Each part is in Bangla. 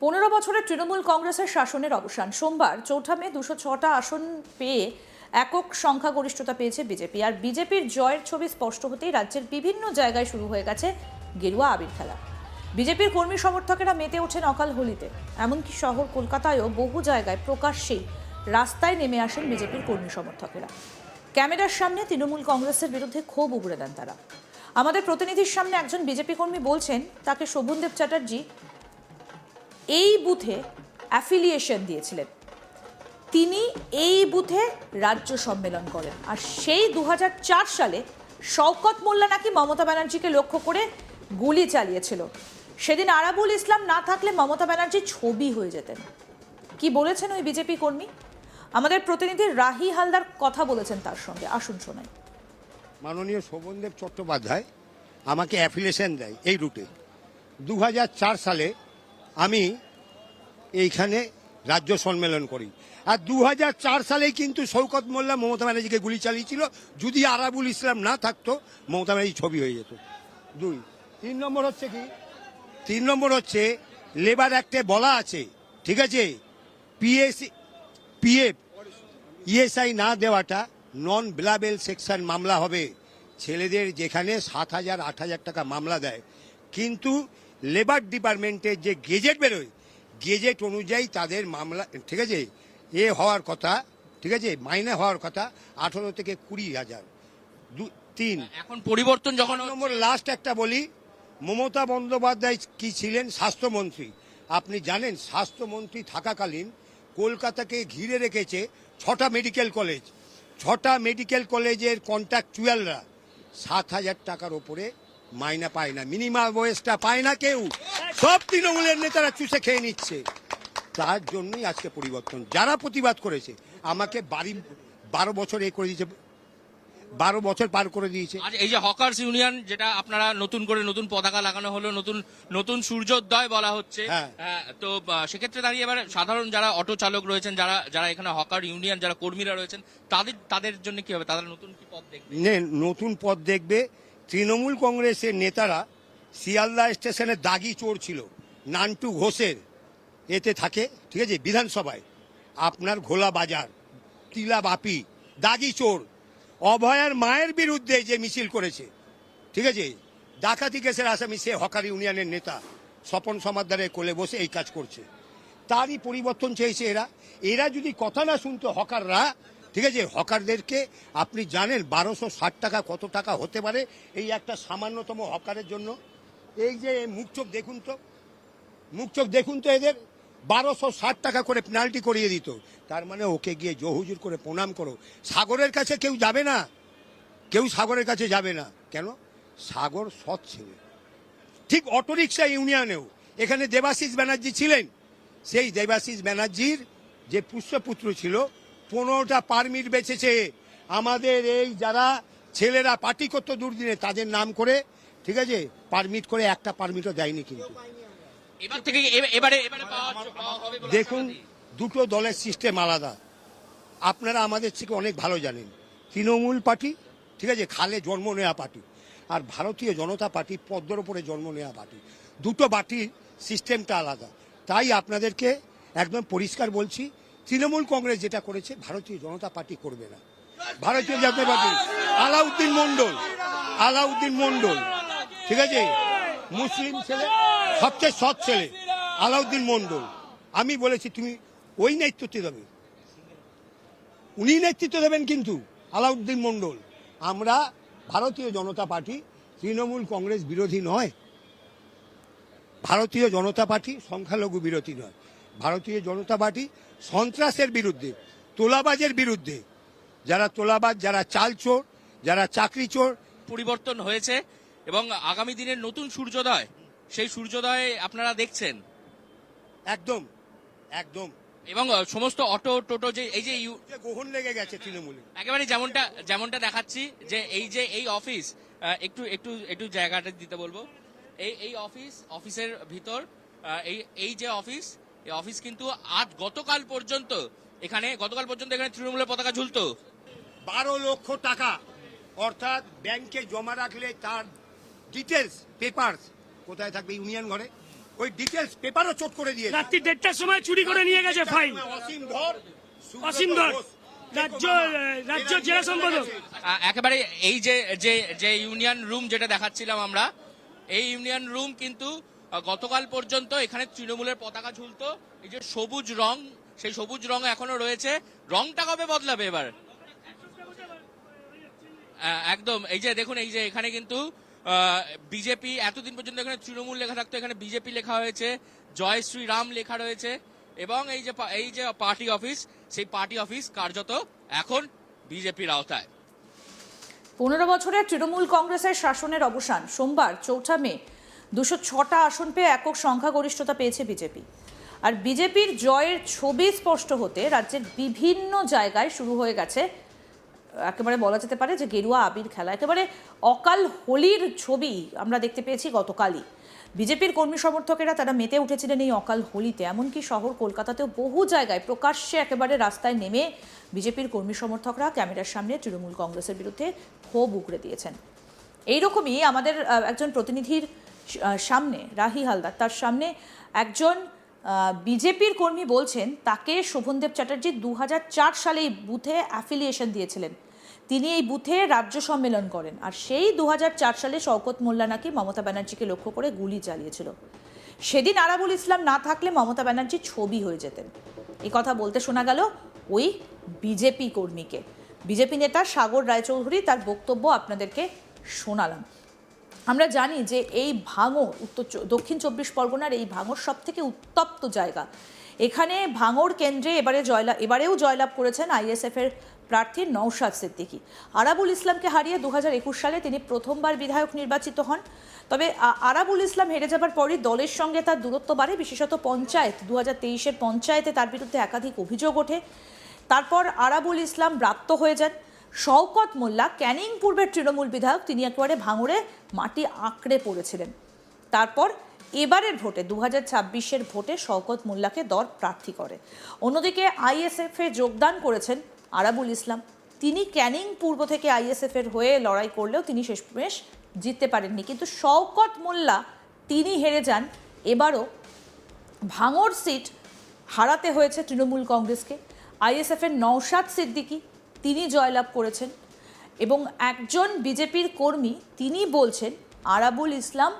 15 বছরের তৃণমূল কংগ্রেসের শাসনের অবসান। সোমবার 4 মে 206টা আসন পেয়ে একক সংখ্যাগরিষ্ঠতা পেয়েছে বিজেপি। আর বিজেপির জয়ের ছবি স্পষ্ট হতেই রাজ্যের বিভিন্ন জায়গায় শুরু হয়ে গেছে গেরুয়া আবির খেলা। বিজেপির কর্মী সমর্থকেরা মেতে ওঠেন অকাল হোলিতে। এমনকি শহর কলকাতায়ও বহু জায়গায় প্রকাশ্যেই রাস্তায় নেমে আসেন বিজেপির কর্মী সমর্থকেরা। ক্যামেরার সামনে তৃণমূল কংগ্রেসের বিরুদ্ধে ক্ষোভ উগড়ে দেন তারা। আমাদের প্রতিনিধির সামনে একজন বিজেপি কর্মী বলছেন, তাকে শোভনদেব চ্যাটার্জি এই বুথে অ্যাফিলিয়েশন দিয়েছিলেন, তিনি এই বুথে রাজ্য সম্মেলন করেন। আর সেই 2004 সালে শওকত মোল্লা নাকি মমতা ব্যানার্জিকে লক্ষ্য করে গুলি চালিয়েছিল। সেদিন আরাবুল ইসলাম না থাকলে মমতা ব্যানার্জি ছবি হয়ে যেতেন। কি বলেছেন ওই বিজেপি কর্মী? আমাদের প্রতিনিধি রাহি হালদার কথা বলেছেন তার সঙ্গে, আসুন শোনাই। মাননীয় শোভনদেব চট্টোপাধ্যায় আমাকে অ্যাফিলিয়েশন দেয় এই রুটে। 2004 সালে আমি এইখানে রাজ্য সম্মেলন করি। আর 2004 সালেই কিন্তু শওকত মোল্লা মমতা ব্যানার্জিকে গুলি চালিয়েছিল। যদি আরাবুল ইসলাম না থাকতো মমতা ব্যানার্জি ছবি হয়ে যেত। 2 3 নম্বর হচ্ছে কি, 3 নম্বর হচ্ছে লেবার অ্যাক্টে বলা আছে, ঠিক আছে, পিএফ ইএসআই না দেওয়াটা নন বিলেবল সেকশন মামলা হবে। ছেলেদের যেখানে 7,000 8,000 টাকা মামলা দেয়, কিন্তু লেবার ডিপার্টমেন্টের যে গেজেট বেরোয়, গেজেট অনুযায়ী তাদের মামলা, ঠিক আছে, হওয়ার কথা, ঠিক আছে, মাইনে হওয়ার কথা 18 থেকে 20,000। 3 এখন পরিবর্তন যখন নম্বর লাস্ট একটা বলি, মমতা বন্দ্যোপাধ্যায় কি ছিলেন স্বাস্থ্যমন্ত্রী। আপনি জানেন স্বাস্থ্যমন্ত্রী থাকাকালীন কলকাতাকে ঘিরে রেখেছে 6টা মেডিকেল কলেজ। 6টা মেডিকেল কলেজের কন্ট্রাকচুয়ালরা 7,000 টাকার ওপরে মাইনা পায় না, মিনিমাম ওয়েজটা পায় না কেউ। সব তৃণমূলের নেতারা চুষে খেয়ে নিচ্ছে। তার জন্যই আজকে পরিবর্তন। যারা প্রতিবাদ করেছে আমাকে 12 বছর করে দিয়েছে, 12 বছর পার করে দিয়েছে। আজ এই যে হকার্স ইউনিয়ন, যেটা আপনারা নতুন করে নতুন পতাকা লাগানো হলো, নতুন সূর্যোদয় বলা হচ্ছে, তো সেক্ষেত্রে দাঁড়িয়ে এবার সাধারণ যারা অটো চালক রয়েছেন, যারা এখানে হকার ইউনিয়ন যারা কর্মীরা রয়েছেন, তাদের জন্য কি হবে? তারা নতুন কি পথ দেখবে? নতুন পথ দেখবে। তৃণমূল কংগ্রেসের নেতারা শিয়ালদা স্টেশনে দাগি চোর ছিল, নান্টু ঘোষের এতে থাকে, ঠিক আছে, বিধানসভায় আপনার ঘোলা বাজার, তিলা বাপি, দাগি চোর। অভয়ার মায়ের বিরুদ্ধে যে মিছিল করেছে, ঠিক আছে, ডাকাতি কেসের আসামি সে হকার ইউনিয়নের নেতা স্বপন সমাদ্দারের কোলে বসে এই কাজ করছে। তারই পরিবর্তন চেয়েছে এরা যদি কথা না শুনতো হকাররা, ঠিক আছে, হকারদেরকে আপনি জানেন 1260 টাকা কত টাকা হতে পারে এই একটা সামান্যতম হকারের জন্য। এই যে মুখ চোখ দেখুন তো এদের 1260 টাকা করে পেনাল্টি করিয়ে দিত। তার মানে ওকে গিয়ে জহুজুর করে প্রণাম করো। সাগরের কাছে কেউ যাবে না, কেউ সাগরের কাছে যাবে না। কেন? সাগর সৎ ছেলে। ঠিক অটোরিকশা ইউনিয়নেও এখানে দেবাশিস ব্যানার্জি ছিলেন। সেই দেবাশিস ব্যানার্জির যে পুষ্যপুত্র ছিল 15টা পারমিট বেচেছে। আমাদের এই যারা ছেলেরা পার্টি করতো দুর্দিনে তাদের নাম করে, ঠিক আছে, পারমিট করে একটা পারমিটও দেয়নি। কিন্তু এবার থেকে এবারে দেখুন, দুটো দলের সিস্টেম আলাদা। আপনারা আমাদের থেকে অনেক ভালো জানেন। তৃণমূল পার্টি, ঠিক আছে, খালে জন্ম নেওয়া পার্টি, আর ভারতীয় জনতা পার্টি পদ্মর ওপরে জন্ম নেওয়া পার্টি। দুটো পার্টির সিস্টেমটা আলাদা। তাই আপনাদেরকে একদম পরিষ্কার বলছি, তৃণমূল কংগ্রেস যেটা করেছে ভারতীয় জনতা পার্টি করবে না। ভারতীয় জনতা পার্টি আলাউদ্দিন মন্ডল, ঠিক আছে, মুসলিম ছেলে, সবচেয়ে সৎ ছেলে আলাউদ্দিন মন্ডল। আমি বলেছি তুমি ওই নেতৃত্ব দেবে, উনি নেতৃত্ব দেবেন, কিন্তু আলাউদ্দিন মন্ডল। আমরা ভারতীয় জনতা পার্টি তৃণমূল কংগ্রেস বিরোধী নয়। ভারতীয় জনতা পার্টি সংখ্যালঘু বিরোধী নয়। ভারতীয় জনতা পার্টি সন্ত্রাসের বিরুদ্ধে, তোলাবাজের বিরুদ্ধে, যারা তোলাবাজ, যারা চাল চোর, যারা চাকরি চোর। পরিবর্তন হয়েছে এবং আগামী দিনের নতুন সূর্যোদয়, সেই সূর্যোদয় আপনারা দেখছেন। একদম একদম। এবং সমস্ত অটো টোটো যে এই যে গ্রহণ লেগে গেছে তৃণমূলে একেবারে যেমনটা দেখাচ্ছি, যে এই অফিস, একটু জায়গাটা দিতে বলবো। এই অফিসের ভিতর এই যে অফিস কিন্তু আজ গতকাল পর্যন্ত এখানে তৃণমূলের পতাকা ঝুলতো। 12 লক্ষ টাকা, অর্থাৎ ব্যাংকে জমা রাখলে তার ডিটেলস পেপারস কোথায় থাকবে? ইউনিয়ন ঘরে। ওই ডিটেলস পেপারও চোট করে দিয়েছে। রাত্রি 1:30টার সময় চুরি করে নিয়ে গেছে ফাইল। অসীম ধর, অসীম ধর রাজ্য জেলা সম্পাদক। একেবারে এই যে যে যে ইউনিয়ন রুম যেটা দেখাচ্ছিলাম আমরা, এই ইউনিয়ন রুম কিন্তু গতকাল পর্যন্ত এখানে তৃণমূলের পতাকা ঝুলতো। এই যে সবুজ রং, সেই সবুজ রং এখনো রয়েছে। রংটা কবে বদলাবে এবার? একদম। এই যে দেখুন, এই যে এখানে কিন্তু বিজেপি, এতদিন পর্যন্ত এখানে তৃণমূল লেখা থাকতো, এখানে বিজেপি লেখা হয়েছে, জয় শ্রীরাম লেখা রয়েছে। এবং এই যে পার্টি অফিস, সেই পার্টি অফিস কার্যত এখন বিজেপির আওতায়। 15 বছরের তৃণমূল কংগ্রেসের শাসনের অবসান। সোমবার 4 মে 206টা আসন পেয়ে একক সংখ্যাগরিষ্ঠতা পেয়েছে বিজেপি। আর বিজেপির জয়ের ছবি স্পষ্ট হতে রাজ্যের বিভিন্ন জায়গায় শুরু হয়ে গেছে, একেবারে বলা যেতে পারে যে গেরুয়া আবির খেলা। একেবারে অকাল হোলির ছবি আমরা দেখতে পেয়েছি গতকালই। বিজেপির কর্মী সমর্থকেরা তারা মেতে উঠেছিলেন এই অকাল হোলিতে। এমনকি শহর কলকাতাতেও বহু জায়গায় প্রকাশ্যে একেবারে রাস্তায় নেমে বিজেপির কর্মী সমর্থকরা ক্যামেরার সামনে তৃণমূল কংগ্রেসের বিরুদ্ধে ক্ষোভ উগরে দিয়েছেন। এইরকমই আমাদের একজন প্রতিনিধির সামনে, রাহি হালদার, তার সামনে একজন বিজেপির কর্মী বলছেন তাকে শোভনদেব চ্যাটার্জি 2004 সালে এই বুথে অ্যাফিলিয়েশন দিয়েছিলেন। তিনি এই বুথে রাজ্য সম্মেলন করেন। আর সেই 2004 সালে শওকত মোল্লা নাকি মমতা ব্যানার্জিকে লক্ষ্য করে গুলি চালিয়েছিল। সেদিন আরাবুল ইসলাম না থাকলে মমতা ব্যানার্জি ছবি হয়ে যেতেন। এই কথা বলতে শোনা গেল ওই বিজেপি কর্মীকে। বিজেপি নেতা সাগর রায়চৌধুরী তার বক্তব্য আপনাদেরকে শোনালাম। আমরা জানি যে এই ভাঙড়, দক্ষিণ 24 পরগনার এই ভাঙড় সব থেকে উত্তপ্ত জায়গা। এখানে ভাঙড় কেন্দ্রে এবারেও জয়লাভ করেছেন আইএসএফের প্রার্থী নওশাদ সিদ্দিকী। আরাবুল ইসলামকে হারিয়ে 2021 সালে তিনি প্রথমবার বিধায়ক নির্বাচিত হন। তবে আরাবুল ইসলাম হেরে যাবার পরই দলের সঙ্গে তার দূরত্ব বাড়ে, বিশেষত পঞ্চায়েত 2023-এর পঞ্চায়েতে তার বিরুদ্ধে একাধিক অভিযোগ ওঠে। তারপর আরাবুল ইসলাম ব্রাত্য হয়ে যান। শওকত মোল্লা, ক্যানিং পূর্বের তৃণমূল বিধায়ক, তিনি একেবারে ভাঙড়ে মাটি আঁকড়ে পড়েছিলেন। তারপর এবারের ভোটে 2026-এর ভোটে শওকত মোল্লাকে দল প্রার্থী করে। অন্যদিকে আইএসএফে যোগদান করেছেন আরাবুল ইসলাম। তিনি ক্যানিং পূর্ব থেকে আইএসএফের হয়ে লড়াই করলেও তিনি শেষমেশ জিততে পারেননি। কিন্তু শওকত মোল্লা তিনি হেরে যান। এবারও ভাঙড় সিট হারাতে হয়েছে তৃণমূল কংগ্রেসকে। আইএসএফের নওশাদ সিদ্দিকী তিনি জয়লাভ করেছেন। এবং একজন বিজেপির কর্মী তিনি বলছেন আরাবুল ইসলাম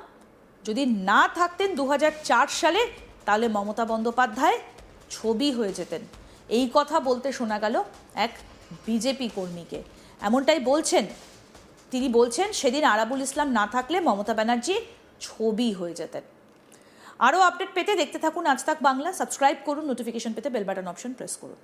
যদি না থাকতেন 2004 সালে, তাহলে মমতা বন্দ্যোপাধ্যায় ছবি হয়ে যেতেন। এই কথা বলতে শোনা গেল এক বিজেপি কর্মীকে। এমনটাই বলছেন তিনি। বলছেন সেদিন আরাবুল ইসলাম না থাকলে মমতা ব্যানার্জি ছবি হয়ে যেতেন। আরও আপডেট পেতে দেখতে থাকুন আজ তাক বাংলা। সাবস্ক্রাইব করুন, নোটিফিকেশন পেতে বেল বাটন অপশন প্রেস করুন।